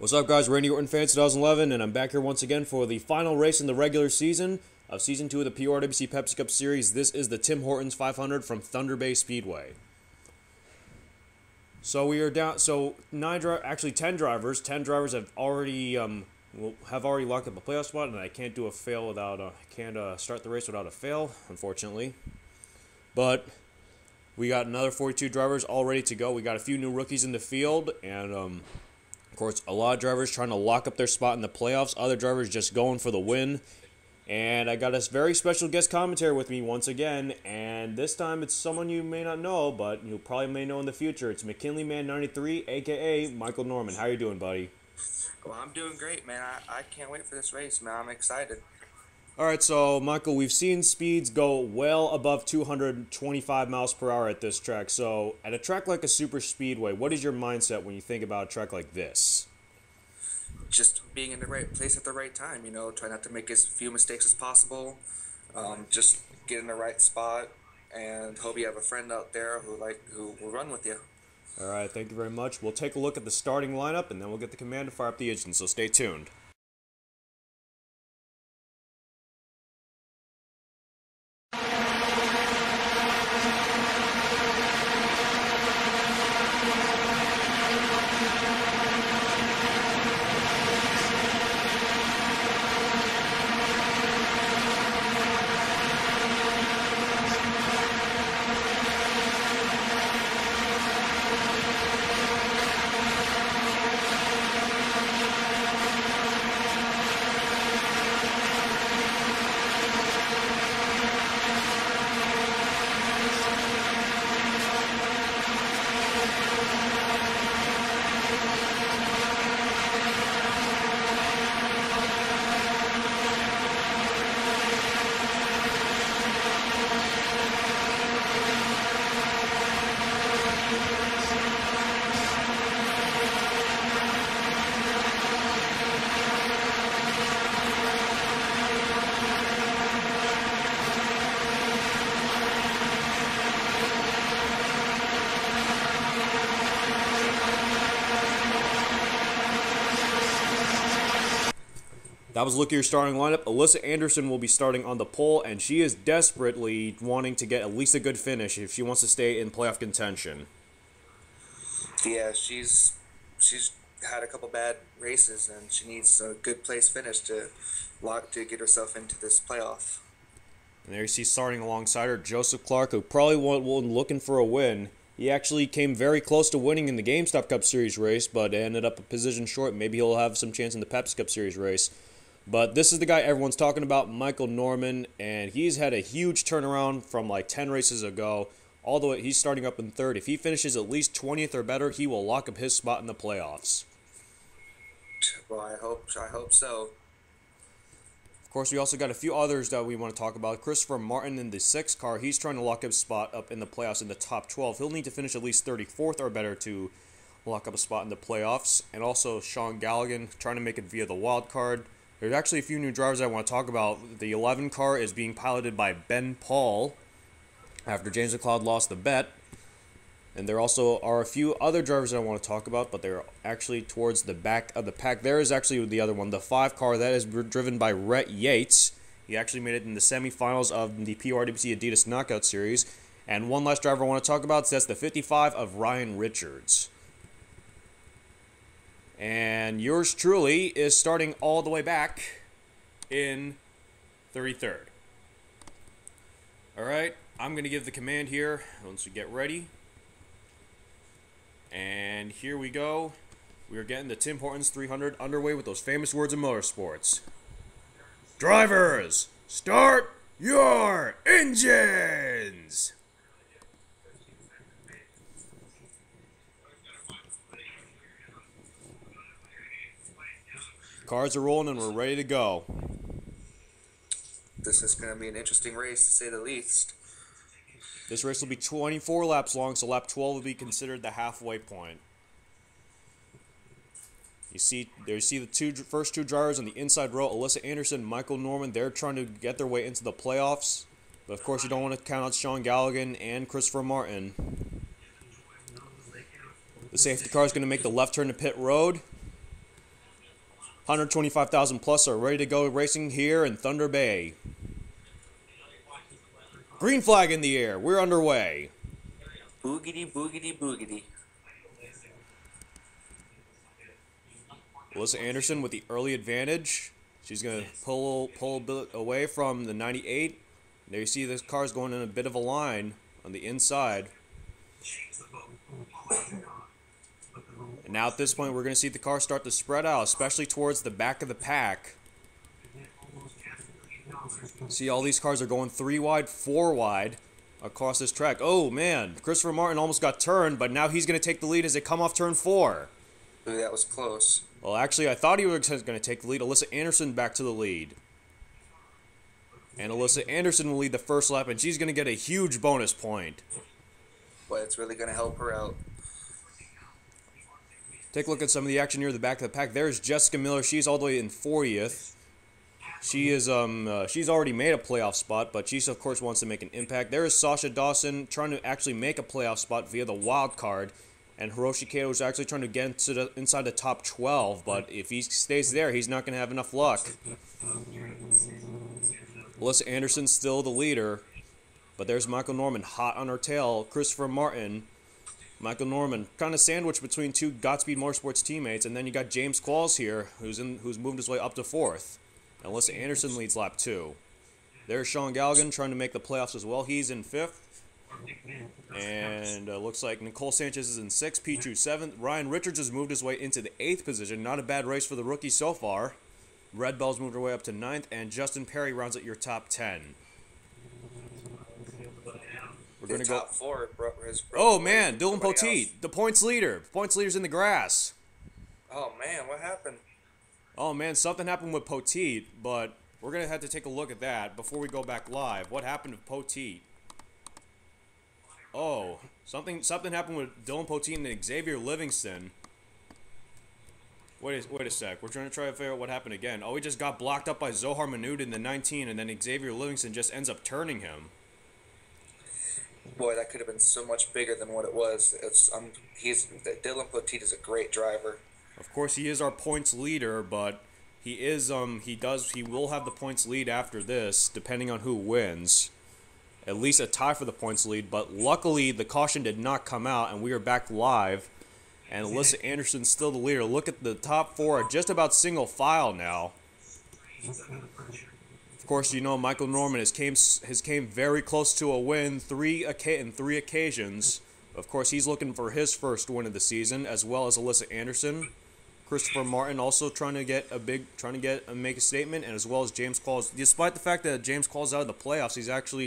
What's up, guys? Randy Orton Fans 2011, and I'm back here once again for the final race in the regular season of Season 2 of the PORWC Pepsi Cup Series. This is the Tim Hortons 500 from Thunder Bay Speedway. So we are down. So 10 drivers. 10 drivers have already locked up a playoff spot, and I can't do a fail without start the race without a fail, unfortunately. But we got another 42 drivers all ready to go. We got a few new rookies in the field, and of course, a lot of drivers trying to lock up their spot in the playoffs. Other drivers just going for the win. And I got a very special guest commentator with me once again. And this time it's someone you may not know, but you probably may know in the future. It's McKinley Man 93, a.k.a. Michael Norman. How you doing, buddy? Well, I'm doing great, man. I can't wait for this race, man. I'm excited. All right, so, Michael, we've seen speeds go well above 225 miles per hour at this track. So, at a track like a super speedway, what is your mindset when you think about a track like this? Just being in the right place at the right time, try not to make as few mistakes as possible. Just get in the right spot and hope you have a friend out there who will run with you. All right, thank you very much. We'll take a look at the starting lineup, and then we'll get the command to fire up the engine, so stay tuned. That was a look at your starting lineup. Alyssa Anderson will be starting on the pole, and she is desperately wanting to get at least a good finish if she wants to stay in playoff contention. Yeah, she's had a couple bad races, and she needs a good place finish to get herself into this playoff. And there you see starting alongside her, Joseph Clark, who probably wasn't looking for a win. He actually came very close to winning in the GameStop Cup Series race, but ended up a position short. Maybe he'll have some chance in the Pepsi Cup Series race. But this is the guy everyone's talking about, Michael Norman, and he's had a huge turnaround from like 10 races ago. All the way, he's starting up in third. If he finishes at least 20th or better, he will lock up his spot in the playoffs. Well, I hope so. Of course, we also got a few others that we want to talk about. Christopher Martin in the 6th car, he's trying to lock his spot up in the playoffs in the top 12. He'll need to finish at least 34th or better to lock up a spot in the playoffs. And also Sean Galligan trying to make it via the wild card. There's actually a few new drivers I want to talk about. The 11 car is being piloted by Ben Paul after James McLeod lost the bet. And there also are a few other drivers that I want to talk about, but they're actually towards the back of the pack. There is actually the other one, the 5 car, that is driven by Rhett Yates. He actually made it in the semifinals of the PORWC Adidas Knockout Series. And one last driver I want to talk about, that's the 55 of Ryan Richards. And yours truly is starting all the way back in 33rd. Alright, I'm going to give the command here once we get ready. And here we go. We are getting the Tim Hortons 300 underway with those famous words of motorsports. Drivers, start your engines! Cars are rolling and we're ready to go. This is going to be an interesting race, to say the least. This race will be 24 laps long, so lap 12 will be considered the halfway point. You see the first two drivers on the inside row, Alyssa Anderson, Michael Norman. They're trying to get their way into the playoffs. But, of course, you don't want to count out Sean Galligan and Christopher Martin. The safety car is going to make the left turn to pit road. 125,000 plus are ready to go racing here in Thunder Bay. Green flag in the air. We're underway. Boogity, boogity, boogity. Alyssa Anderson with the early advantage. She's going to pull a bit away from the 98. There you see this car's going in a bit of a line on the inside. And now at this point, we're going to see the car start to spread out, especially towards the back of the pack. See, all these cars are going 3 wide, 4 wide across this track. Oh, man. Christopher Martin almost got turned, but now he's going to take the lead as they come off turn 4. Ooh, that was close. Well, actually, I thought he was going to take the lead. Alyssa Anderson back to the lead. And Alyssa Anderson will lead the first lap, and she's going to get a huge bonus point. But it's really going to help her out. Take a look at some of the action near the back of the pack. There's Jessica Miller. She's all the way in 40th. She is she's already made a playoff spot, but she of course wants to make an impact. There is Sasha Dawson trying to actually make a playoff spot via the wild card, and Hiroshi Kato is actually trying to get into inside the top 12. But if he stays there, he's not going to have enough luck. Alyssa Anderson's still the leader, but there's Michael Norman hot on her tail. Christopher Martin. Michael Norman kind of sandwiched between 2 Godspeed Motorsports teammates, and then you got James Qualls here, who's moved his way up to 4th. And Alyssa Anderson leads lap 2. There's Sean Galligan trying to make the playoffs as well. He's in 5th. And looks like Nicole Sanchez is in 6th, Pichu 7th. Ryan Richards has moved his way into the 8th position. Not a bad race for the rookie so far. Red Bell's moved her way up to 9th, and Justin Perry rounds out your top 10. We're going to go. Top 4. Oh, man, Dylan Poteet, the points leader. Points leader's in the grass. Oh, man, what happened? Oh, man, something happened with Poteet, but we're going to have to take a look at that before we go back live. What happened to Poteet? Oh, something happened with Dylan Poteet and Xavier Livingston. Wait a sec. We're trying to figure out what happened again. Oh, he just got blocked up by Zohar Manoud in the 19, and then Xavier Livingston just ends up turning him. Boy, that could have been so much bigger than what it was. Dylan Poteet is a great driver. Of course, he is our points leader, but he will have the points lead after this, depending on who wins. At least a tie for the points lead, but luckily the caution did not come out, and we are back live. And Alyssa Anderson's still the leader. Look at the top 4 are just about single file now. Of course, you know Michael Norman has came very close to a win in 3 occasions. Of course, he's looking for his first win of the season, as well as Alyssa Anderson. Christopher Martin also trying to make a statement, and as well as James Qualls. Despite the fact that James Qualls out of the playoffs, he's actually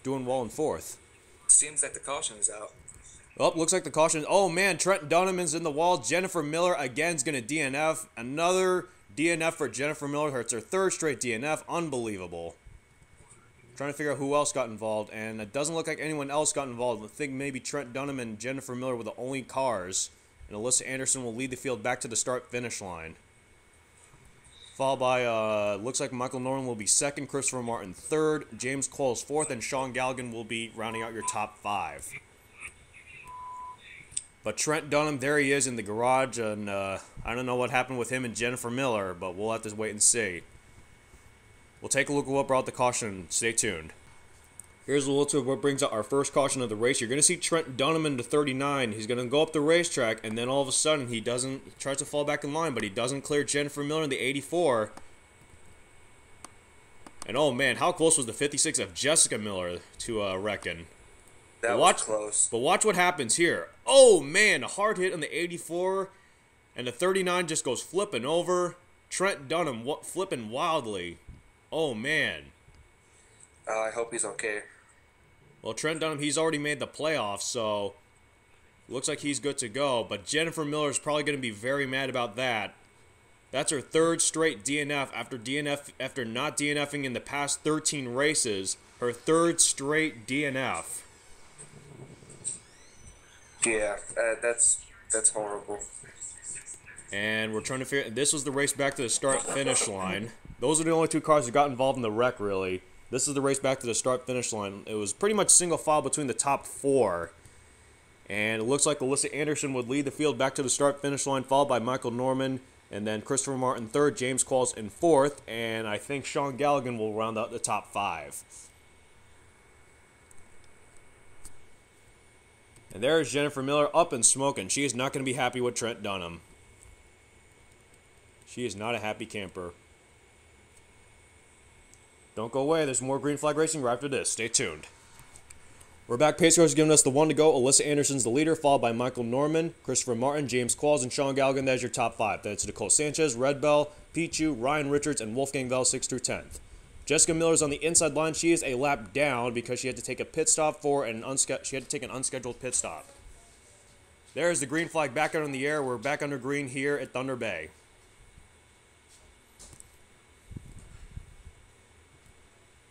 doing well in 4th. Seems like the caution is out. Oh, looks like the caution. Oh man, Trent Dunham's in the wall. Jennifer Miller again is going to DNF. Another DNF for Jennifer Miller. It's her 3rd straight DNF. Unbelievable. Trying to figure out who else got involved, and it doesn't look like anyone else got involved. I think maybe Trent Dunham and Jennifer Miller were the only cars, and Alyssa Anderson will lead the field back to the start-finish line. Followed by, looks like Michael Norman will be 2nd, Christopher Martin 3rd, James Qualls 4th, and Sean Galligan will be rounding out your top 5. But Trent Dunham, there he is in the garage, and I don't know what happened with him and Jennifer Miller, but we'll have to wait and see. We'll take a look at what brought the caution. Stay tuned. Here's a look at what brings out our first caution of the race. You're going to see Trent Dunham in the 39. He's going to go up the racetrack, and then all of a sudden he tries to fall back in line, but he doesn't clear Jennifer Miller in the 84. And oh man, how close was the 56 of Jessica Miller to reckon? That was close. But watch what happens here. Oh man, a hard hit on the 84, and the 39 just goes flipping over. Trent Dunham flipping wildly. Oh man. I hope he's okay. Well, Trent Dunham, he's already made the playoffs, so looks like he's good to go. But Jennifer Miller is probably going to be very mad about that. That's her 3rd straight DNF after not DNFing in the past 13 races. Her 3rd straight DNF. Yeah, that's horrible. And we're trying to figure. This was the race back to the start-finish line. Those are the only 2 cars that got involved in the wreck, really. This is the race back to the start-finish line. It was pretty much single file between the top 4. And it looks like Alyssa Anderson would lead the field back to the start-finish line, followed by Michael Norman. And then Christopher Martin third, James Qualls in fourth, and I think Sean Galligan will round out the top 5. And there's Jennifer Miller up and smoking. She is not going to be happy with Trent Dunham. She is not a happy camper. Don't go away. There's more green flag racing right after this. Stay tuned. We're back. Pace Cars giving us the 1 to go. Alyssa Anderson's the leader, followed by Michael Norman, Christopher Martin, James Qualls, and Sean Galligan. That's your top 5. That's Nicole Sanchez, Red Bell, Pichu, Ryan Richards, and Wolfgang Vell 6th through 10th. Jessica Miller's on the inside line. She is a lap down because she had to take a pit stop for an unscheduled pit stop. There's the green flag back out in the air. We're back under green here at Thunder Bay.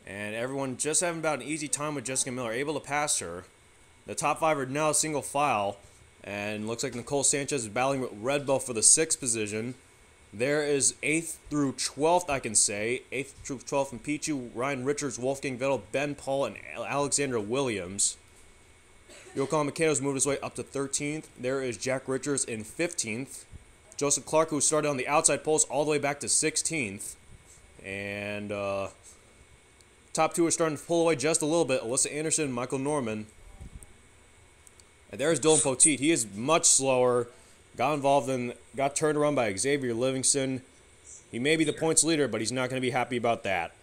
And everyone just having about an easy time with Jessica Miller, able to pass her. The top 5 are now single file, and looks like Nicole Sanchez is battling with Red Bell for the 6th position. There is 8th through 12th, I can say. 8th through 12th from Pichu, Ryan Richards, Wolfgang Vettel, Ben Paul, and Alexandra Williams. Yokohama Mikato's moved his way up to 13th. There is Jack Richards in 15th. Joseph Clark, who started on the outside poles, all the way back to 16th. And top 2 are starting to pull away just a little bit. Alyssa Anderson and Michael Norman. And there's Dylan Poteet. He is much slower. Got turned around by Xavier Livingston. He may be the points leader, but he's not going to be happy about that.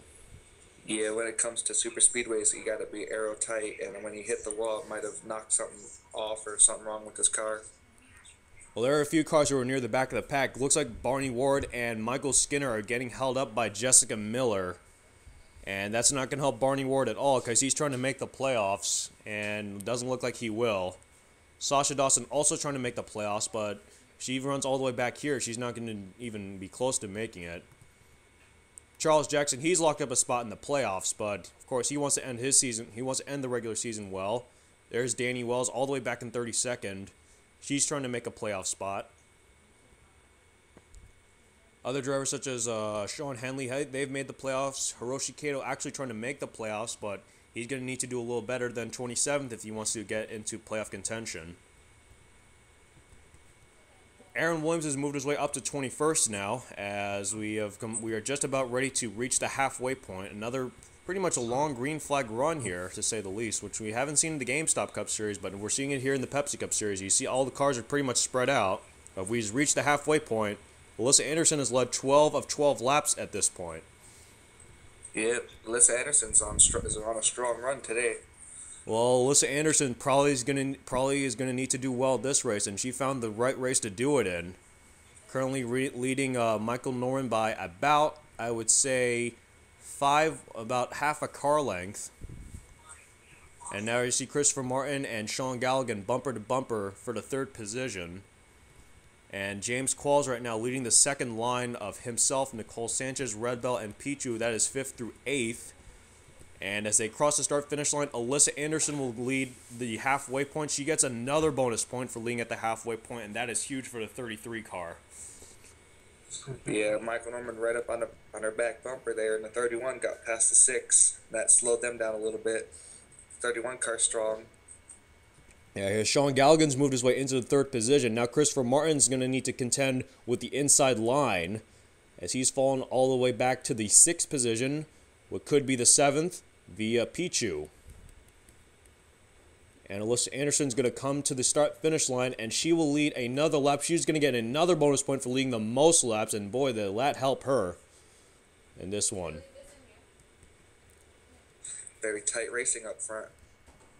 Yeah, when it comes to super speedways, you got to be aero tight, and when you hit the wall, it might have knocked something off or something wrong with this car. Well, there are a few cars who are near the back of the pack. Looks like Barney Ward and Michael Skinner are getting held up by Jessica Miller. And that's not going to help Barney Ward at all because he's trying to make the playoffs and doesn't look like he will. Sasha Dawson also trying to make the playoffs, but if she runs all the way back here, she's not going to even be close to making it. Charles Jackson, he's locked up a spot in the playoffs, but of course he wants to end his season. He wants to end the regular season well. There's Danny Wells all the way back in 32nd. She's trying to make a playoff spot. Other drivers such as Sean Henley, they've made the playoffs. Hiroshi Kato actually trying to make the playoffs, but he's going to need to do a little better than 27th if he wants to get into playoff contention. Aaron Williams has moved his way up to 21st now, as we are just about ready to reach the halfway point. Another pretty much a long green flag run here, to say the least, which we haven't seen in the GameStop Cup Series, but we're seeing it here in the Pepsi Cup Series. You see all the cars are pretty much spread out. If we reach the halfway point, Alyssa Anderson has led 12 of 12 laps at this point. Yep, Alyssa Anderson's on a strong run today. Well, Alyssa Anderson probably is gonna need to do well this race, and she found the right race to do it in. Currently leading Michael Norman by about, I would say, about half a car length. And now you see Christopher Martin and Sean Galligan bumper to bumper for the 3rd position. And James Qualls right now leading the 2nd line of himself, Nicole Sanchez, Red Bell, and Pichu. That is 5th through 8th. And as they cross the start-finish line, Alyssa Anderson will lead the halfway point. She gets another bonus point for leading at the halfway point, and that is huge for the 33 car. Yeah, Michael Norman right up on her back bumper there, and the 31 got past the 6. That slowed them down a little bit. 31 car strong. Yeah, Sean Galligan's moved his way into the 3rd position. Now Christopher Martin's going to need to contend with the inside line as he's fallen all the way back to the 6th position, what could be the 7th, via Pichu. And Alyssa Anderson's going to come to the start-finish line, and she will lead another lap. She's going to get another bonus point for leading the most laps, and boy, did that help her in this one. Very tight racing up front.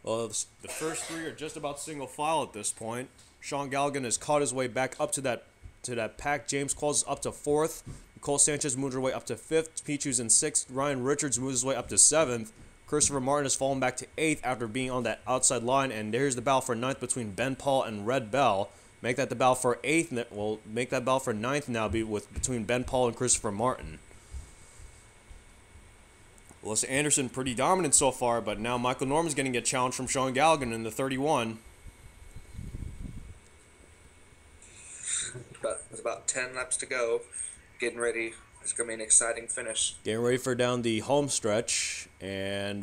Well, the first 3 are just about single file at this point. Sean Galligan has caught his way back up to that pack. James Qualls is up to 4th. Nicole Sanchez moved her way up to 5th. Pichu's in 6th. Ryan Richards moves his way up to 7th. Christopher Martin has fallen back to 8th after being on that outside line. And there's the battle for 9th between Ben Paul and Red Bell. Make that the battle for 8th. We'll make that battle for 9th now between Ben Paul and Christopher Martin. Alyssa Anderson pretty dominant so far, but now Michael Norman's getting a challenge from Sean Galligan in the 31. With about 10 laps to go, getting ready. It's going to be an exciting finish. Getting ready for down the home stretch, and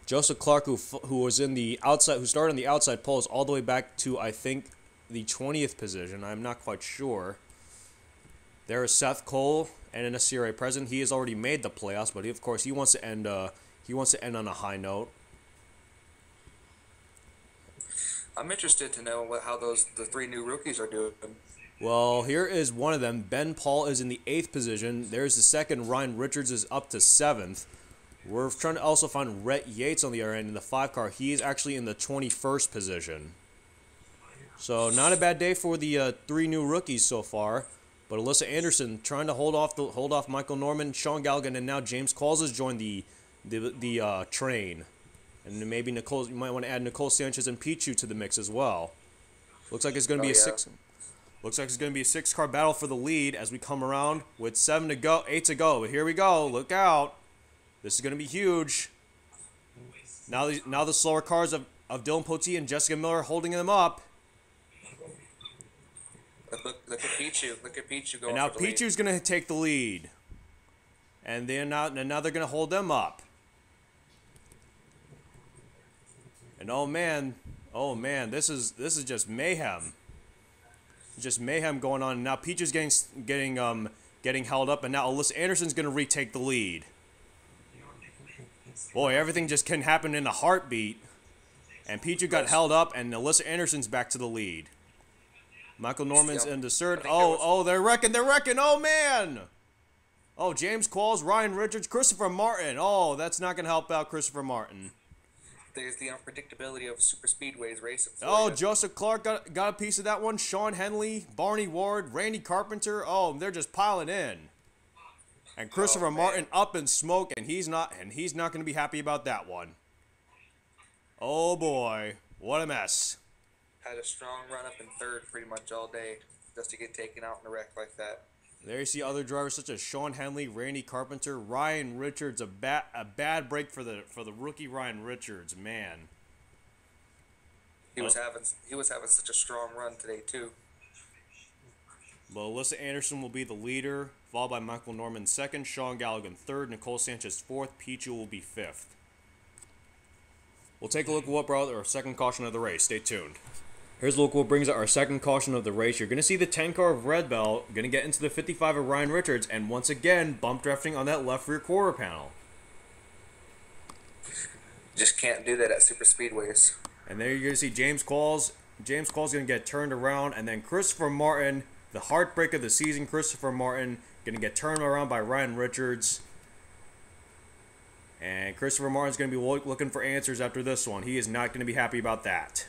Joseph Clark, who was in the outside, who started on the outside poles all the way back to I think the 20th position. I'm not quite sure. There is Seth Cole and an Asire present. He has already made the playoffs, but of course he wants to end. He wants to end on a high note. I'm interested to know how the three new rookies are doing. Well, here is one of them. Ben Paul is in the 8th position. There's the second. Ryan Richards is up to 7th. We're trying to also find Rhett Yates on the other end in the 5 car. He is actually in the 21st position. So not a bad day for the 3 new rookies so far. But Alyssa Anderson trying to hold off Michael Norman, Sean Galligan, and now James Qualls has joined the train. And maybe Nicole, you might want to add Nicole Sanchez and Pichu to the mix as well. Looks like it's going to be a 6. Looks like it's going to be a 6-car battle for the lead as we come around with 7 to go, 8 to go. But here we go. Look out. This is going to be huge. Now the slower cars of Dylan Poteet and Jessica Miller holding them up. Look at Pichu. Look at Pichu going. And now for the lead. Pichu's going to take the lead. And now they're going to hold them up. And oh man, this is just mayhem. Just mayhem going on. Now Pichu's getting held up, and now Alyssa Anderson's going to retake the lead. Boy, everything just can happen in a heartbeat. And Pichu got held up, and Alyssa Anderson's back to the lead. Michael Norman's in the third. They're wrecking. Oh, man. Oh, James Qualls, Ryan Richards, Christopher Martin. Oh, that's not going to help out Christopher Martin. There's the unpredictability of super speedways racing. Joseph Clark got a piece of that one. Sean Henley, Barney Ward, Randy Carpenter. Oh, they're just piling in. And Christopher Martin up in smoke, and he's not going to be happy about that one. Oh boy, what a mess. Had a strong run up in 3rd pretty much all day just to get taken out in a wreck like that. There you see other drivers such as Sean Henley, Randy Carpenter, Ryan Richards. A bad break for the rookie Ryan Richards, man. He was having such a strong run today too. Well, Alyssa Anderson will be the leader, followed by Michael Norman 2nd, Sean Galligan 3rd, Nicole Sanchez 4th, Pichu will be 5th. We'll take a look at what brought our second caution of the race. Stay tuned. Here's a look what brings our second caution of the race. You're going to see the 10 car of Red Bell, going to get into the 55 of Ryan Richards, and once again, bump drafting on that left rear quarter panel. Just can't do that at super speedways. And there you're going to see James Qualls. James Qualls going to get turned around, and then Christopher Martin, the heartbreak of the season, Christopher Martin, going to get turned around by Ryan Richards. And Christopher Martin's going to be looking for answers after this one. He is not going to be happy about that.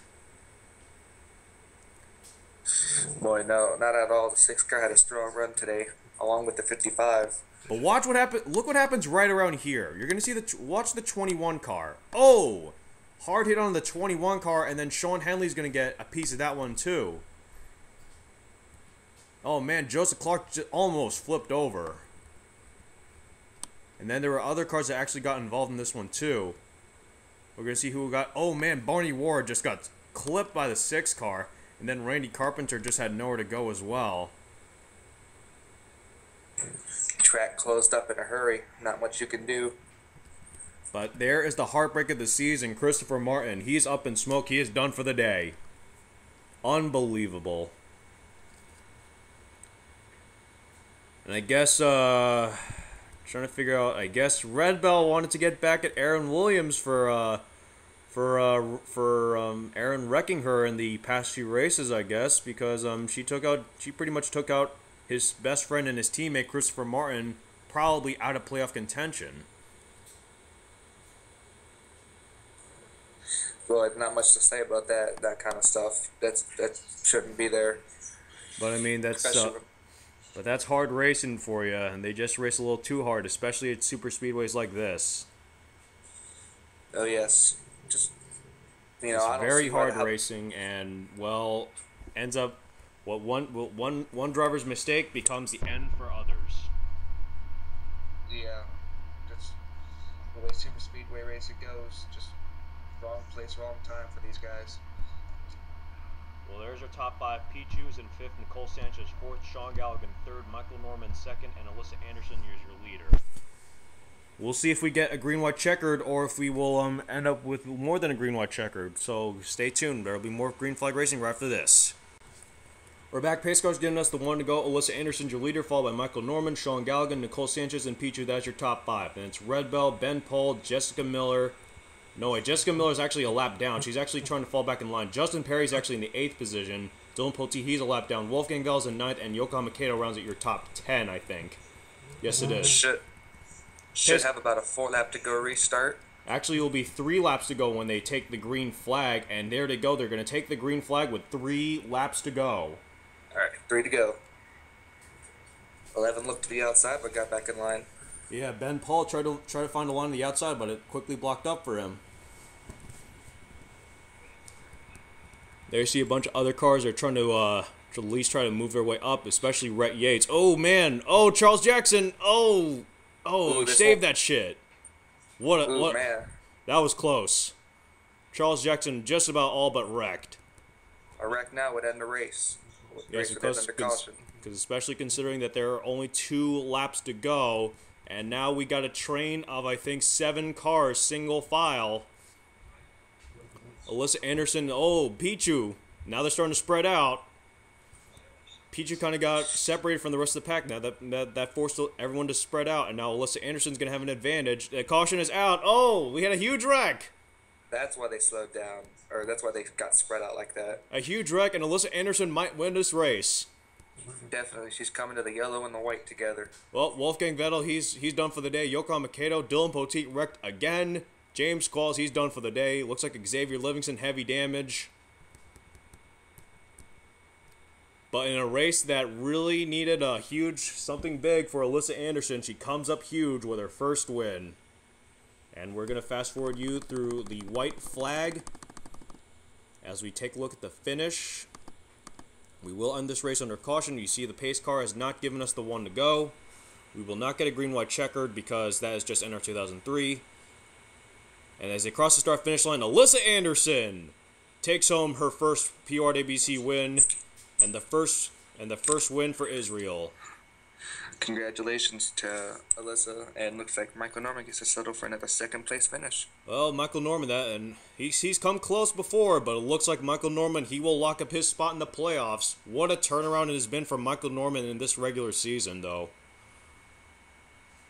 Boy, no, not at all. The 6 car had a strong run today, along with the 55. But watch what happens. Look what happens right around here. You're going to see watch the 21 car. Oh! Hard hit on the 21 car, and then Sean Henley's going to get a piece of that one too. Oh man, Joseph Clark almost flipped over. And then there were other cars that actually got involved in this one too. We're going to see who got... Oh man, Barney Ward just got clipped by the 6 car. And then Randy Carpenter just had nowhere to go as well. Track closed up in a hurry. Not much you can do. But there is the heartbreak of the season, Christopher Martin. He's up in smoke. He is done for the day. Unbelievable. And I guess, trying to figure out, I guess Red Bell wanted to get back at Aaron Williams for Aaron wrecking her in the past few races, I guess, because she pretty much took out his best friend and his teammate Christopher Martin, probably out of playoff contention. Well, not much to say about that kind of stuff. That shouldn't be there. But I mean, that's hard racing for you, and they just race a little too hard, especially at super speedways like this. Oh yes. Just, it's very hard racing, and well, ends up one driver's mistake becomes the end for others. Yeah, that's the way super speedway racing goes. Just wrong place, wrong time for these guys. Well, there's our top 5. Pichu's in 5th, Nicole Sanchez 4th, Sean Galligan 3rd, Michael Norman 2nd, and Alyssa Anderson is your leader. We'll see if we get a green-white checkered or if we will end up with more than a green-white checkered. So stay tuned. There will be more green flag racing right after this. We're back. Pace car's giving us the one to go. Alyssa Anderson, your leader, followed by Michael Norman, Sean Galligan, Nicole Sanchez, and Pichu. That's your top 5. And it's Red Bell, Ben Paul, Jessica Miller. No, wait. Jessica Miller is actually a lap down. She's actually trying to fall back in line. Justin Perry's actually in the 8th position. Dylan Poteet, he's a lap down. Wolfgang Vell's in 9th, and Yokohama Kato rounds at your top 10, I think. Yes, it is. Should have about a 4-lap to go restart. Actually, it will be 3 laps to go when they take the green flag, and there they go. They're going to take the green flag with 3 laps to go. All right, 3 to go. 11 looked to the outside, but got back in line. Yeah, Ben Paul tried to find a line on the outside, but it quickly blocked up for him. There you see a bunch of other cars that are trying to at least try to move their way up, especially Rhett Yates. Oh, man. Oh, Charles Jackson. Oh, save that shit. What? Man. That was close. Charles Jackson just about all but wrecked. A wreck now would end the race. Yes, because especially considering that there are only 2 laps to go, and now we got a train of, I think, 7 cars, single file. Alyssa Anderson, Pichu. Now they're starting to spread out. Pichu kind of got separated from the rest of the pack now. That forced everyone to spread out, and now Alyssa Anderson's going to have an advantage. The caution is out. Oh, we had a huge wreck. That's why they slowed down, or that's why they got spread out like that. A huge wreck, and Alyssa Anderson might win this race. Definitely, she's coming to the yellow and the white together. Well, Wolfgang Vettel, he's done for the day. Yokohama Kato, Dylan Poteet wrecked again. James Qualls, he's done for the day. Looks like Xavier Livingston, heavy damage. But in a race that really needed a huge something big for Alyssa Anderson, she comes up huge with her first win. And we're going to fast forward you through the white flag as we take a look at the finish. We will end this race under caution. You see the pace car has not given us the one to go. We will not get a green-white checkered because that is just NR 2003. And as they cross the start-finish line, Alyssa Anderson takes home her first PORWC win and the first win for Israel. Congratulations to Alyssa, and looks like Michael Norman gets to settle for another 2nd place finish. Well, Michael Norman, and he's come close before, but it looks like Michael Norman, he will lock up his spot in the playoffs. What a turnaround it has been for Michael Norman in this regular season, though.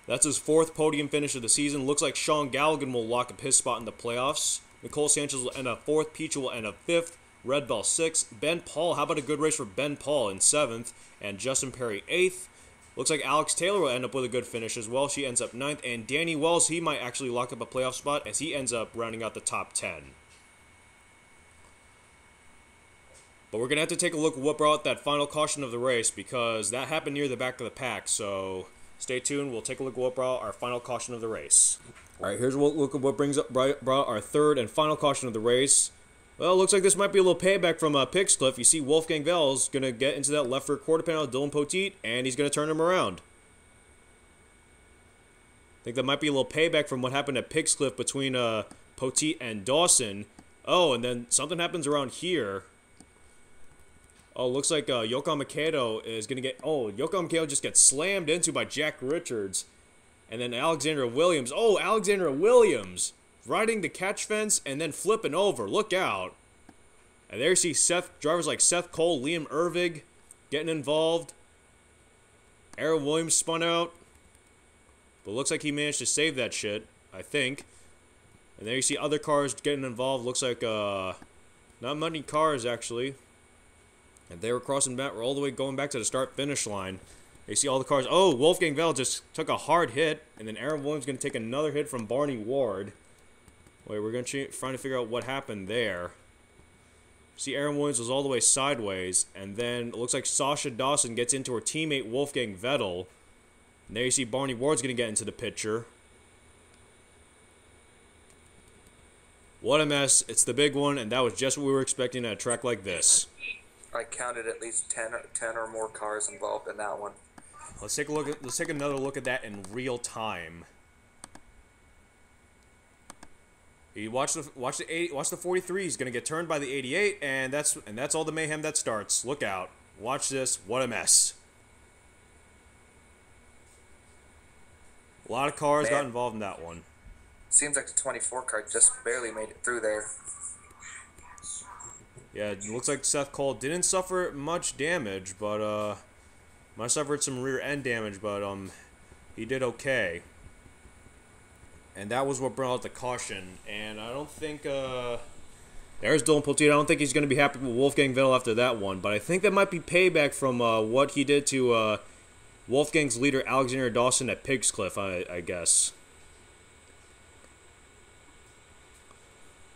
That's his 4th podium finish of the season. Looks like Sean Galligan will lock up his spot in the playoffs. Nicole Sanchez will end up 4th. Pichu will end up 5th. Red Bell 6th. Ben Paul, how about a good race for Ben Paul in 7th? And Justin Perry 8th. Looks like Alex Taylor will end up with a good finish as well. She ends up 9th. And Danny Wells, he might actually lock up a playoff spot as he ends up rounding out the top 10. But we're going to have to take a look at what brought that final caution of the race because that happened near the back of the pack. So stay tuned. We'll take a look at what brought our final caution of the race. All right, here's a look at what brought our 3rd and final caution of the race. Well, it looks like this might be a little payback from Pixcliff. You see Wolfgang Vell's going to get into that left rear quarter panel of Dylan Poteet, and he's going to turn him around. I think that might be a little payback from what happened at Pixcliff between Poteet and Dawson. Oh, and then something happens around here. Oh, looks like Yokohama Kato is going to get... Oh, Yokohama Kato just gets slammed into by Jack Richards. And then Alexandra Williams. Oh, Alexandra Williams! Riding the catch fence and then flipping over. Look out. And there you see drivers like Seth Cole, Liam Ervig getting involved. Aaron Williams spun out. But looks like he managed to save that shit, I think. And there you see other cars getting involved. Looks like not many cars, actually. And they were crossing back. We're all the way going back to the start-finish line. They see all the cars. Oh, Wolfgang Vell just took a hard hit. And then Aaron Williams going to take another hit from Barney Ward. Wait, we're going to try to figure out what happened there. See, Aaron Williams was all the way sideways. And then it looks like Sasha Dawson gets into her teammate Wolfgang Vettel. And there you see Barney Ward's going to get into the picture. What a mess. It's the big one, and that was just what we were expecting at a track like this. I counted at least 10 or more cars involved in that one. Let's take another look at that in real time. You watch the 43. He's gonna get turned by the 88, and that's all the mayhem that starts. Look out! Watch this. What a mess! A lot of cars got involved in that one. Seems like the 24 car just barely made it through there. Yeah, it looks like Seth Cole didn't suffer much damage, but might have suffered some rear end damage, but he did okay. And that was what brought out the caution. And I don't think there's Dylan Poteet. I don't think he's going to be happy with Wolfgang Vettel after that one, but I think that might be payback from what he did to Wolfgang's leader Alexander Dawson at Pigscliff, I guess.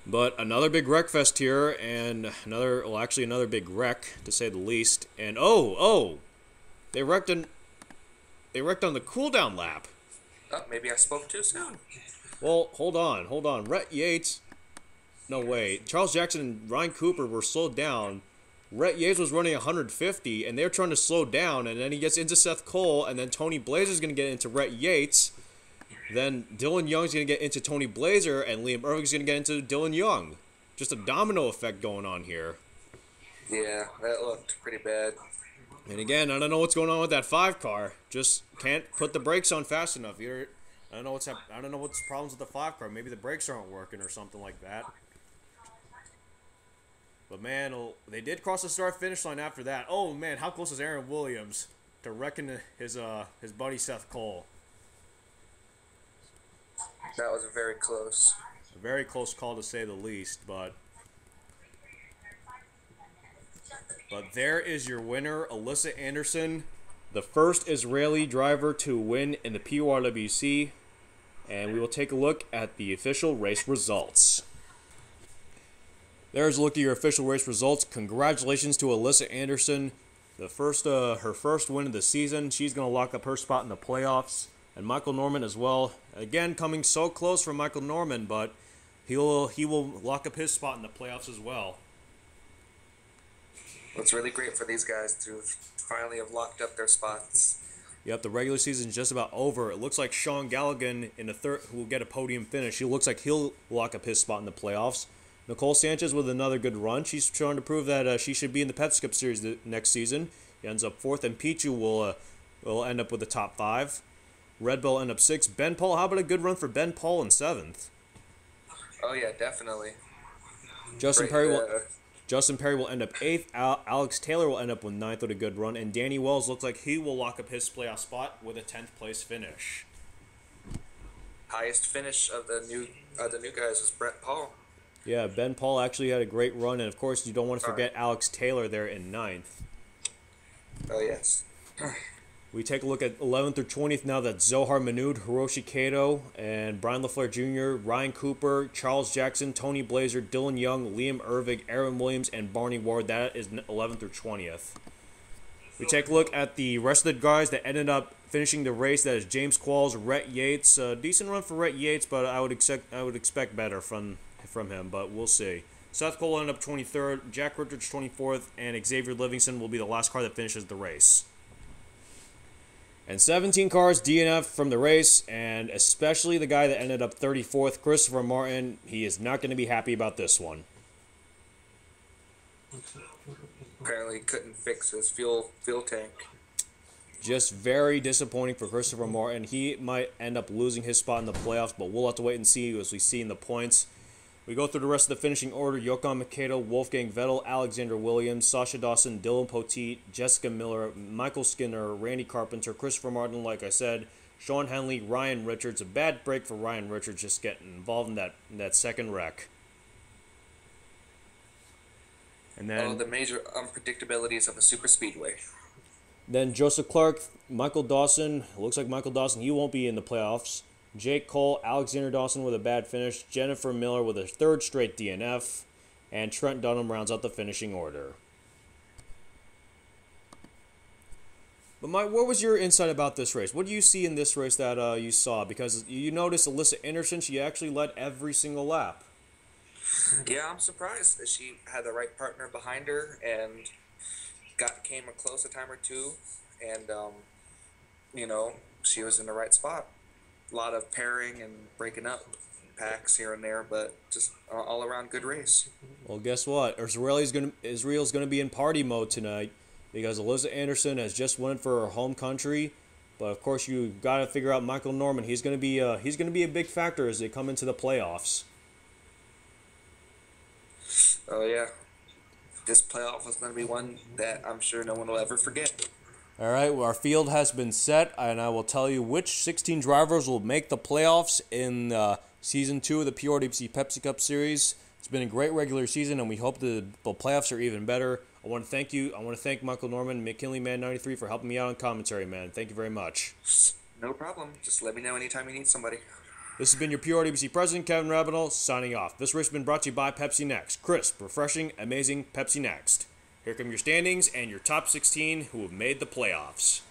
But another big wreck fest here, and another big wreck to say the least. And they wrecked on the cooldown lap. Oh, maybe I spoke too soon. Well, hold on. Rhett Yates. No way. Charles Jackson and Ryan Cooper were slowed down. Rhett Yates was running 150, and they were trying to slow down, and then he gets into Seth Cole, and then Tony Blazer's going to get into Rhett Yates. Then Dylan Young's going to get into Tony Blazer, and Liam Irving's going to get into Dylan Young. Just a domino effect going on here. Yeah, that looked pretty bad. And again, I don't know what's going on with that 5 car. Just can't put the brakes on fast enough. I don't know what's problems with the 5 car. Maybe the brakes aren't working or something like that. But man, they did cross the start-finish line after that. Oh man, how close is Aaron Williams to wrecking his buddy Seth Cole? That was very close. A very close call to say the least, but there is your winner, Alyssa Anderson, the first Israeli driver to win in the PORWC, and we will take a look at the official race results. There's a look at your official race results. Congratulations to Alyssa Anderson, her first win of the season. She's going to lock up her spot in the playoffs. And Michael Norman as well. Again, coming so close for Michael Norman, but he will lock up his spot in the playoffs as well. It's really great for these guys to finally have locked up their spots. Yep, the regular season is just about over. It looks like Sean Galligan in the third will get a podium finish. He looks like he'll lock up his spot in the playoffs. Nicole Sanchez with another good run. She's trying to prove that she should be in the Pepsi Cup Series next season. He ends up 4th, and Pichu will end up with the top 5. Red Bull end up 6th. Ben Paul, how about a good run for Ben Paul in 7th? Oh yeah, definitely. Justin Perry will end up 8th. Alex Taylor will end up with 9th with a good run, and Danny Wells looks like he will lock up his playoff spot with a 10th place finish. Highest finish of the new guys was Brett Paul. Yeah, Ben Paul actually had a great run, and of course you don't want to forget Alex Taylor there in 9th. Oh yes. We take a look at 11th through 20th now. That's Zohar Manoud, Hiroshi Kato, and Brian LaFleur Jr., Ryan Cooper, Charles Jackson, Tony Blazer, Dylan Young, Liam Irving, Aaron Williams, and Barney Ward. That is 11th through 20th. We take a look at the rest of the guys that ended up finishing the race. That is James Qualls, Rhett Yates. Decent run for Rhett Yates, but I would expect better from him, but we'll see. Seth Cole ended up 23rd, Jack Richards 24th, and Xavier Livingston will be the last car that finishes the race. And 17 cars DNF from the race, and especially the guy that ended up 34th, Christopher Martin. He is not going to be happy about this one. Apparently he couldn't fix his fuel tank. Just very disappointing for Christopher Martin. He might end up losing his spot in the playoffs, but we'll have to wait and see as we see in the points. We go through the rest of the finishing order. Jochen Makedo, Wolfgang Vettel, Alexander Williams, Sasha Dawson, Dylan Poteet, Jessica Miller, Michael Skinner, Randy Carpenter, Christopher Martin, like I said, Sean Henley, Ryan Richards. A bad break for Ryan Richards just getting involved in that second wreck. And then the major unpredictabilities of the super speedway. Then Joseph Clark, Michael Dawson. It looks like Michael Dawson, he won't be in the playoffs. Jake Cole, Alexander Dawson with a bad finish, Jennifer Miller with a 3rd straight DNF, and Trent Dunham rounds out the finishing order. But Mike, what was your insight about this race? What do you see in this race that you saw? Because you noticed Alyssa Anderson, she actually led every single lap. Yeah, I'm surprised that she had the right partner behind her and came close a time or two, and she was in the right spot. A lot of pairing and breaking up packs here and there, but just all around good race. Well, guess what? Israel's gonna be in party mode tonight because Alyssa Anderson has just won it for her home country. But of course, you got to figure out Michael Norman. He's gonna be a big factor as they come into the playoffs. Oh yeah. this playoff was going to be one that I'm sure no one will ever forget. All right, well, our field has been set, and I will tell you which 16 drivers will make the playoffs in Season 2 of the PORWC Pepsi Cup Series. It's been a great regular season, and we hope the playoffs are even better. I want to thank you. I want to thank Michael Norman, McKinley Man 93, for helping me out on commentary, man. Thank you very much. No problem. Just let me know anytime you need somebody. This has been your PORWC president, Kevin Rabinal, signing off. This race has been brought to you by Pepsi Next. Crisp, refreshing, amazing Pepsi Next. Here come your standings and your top 16 who have made the playoffs.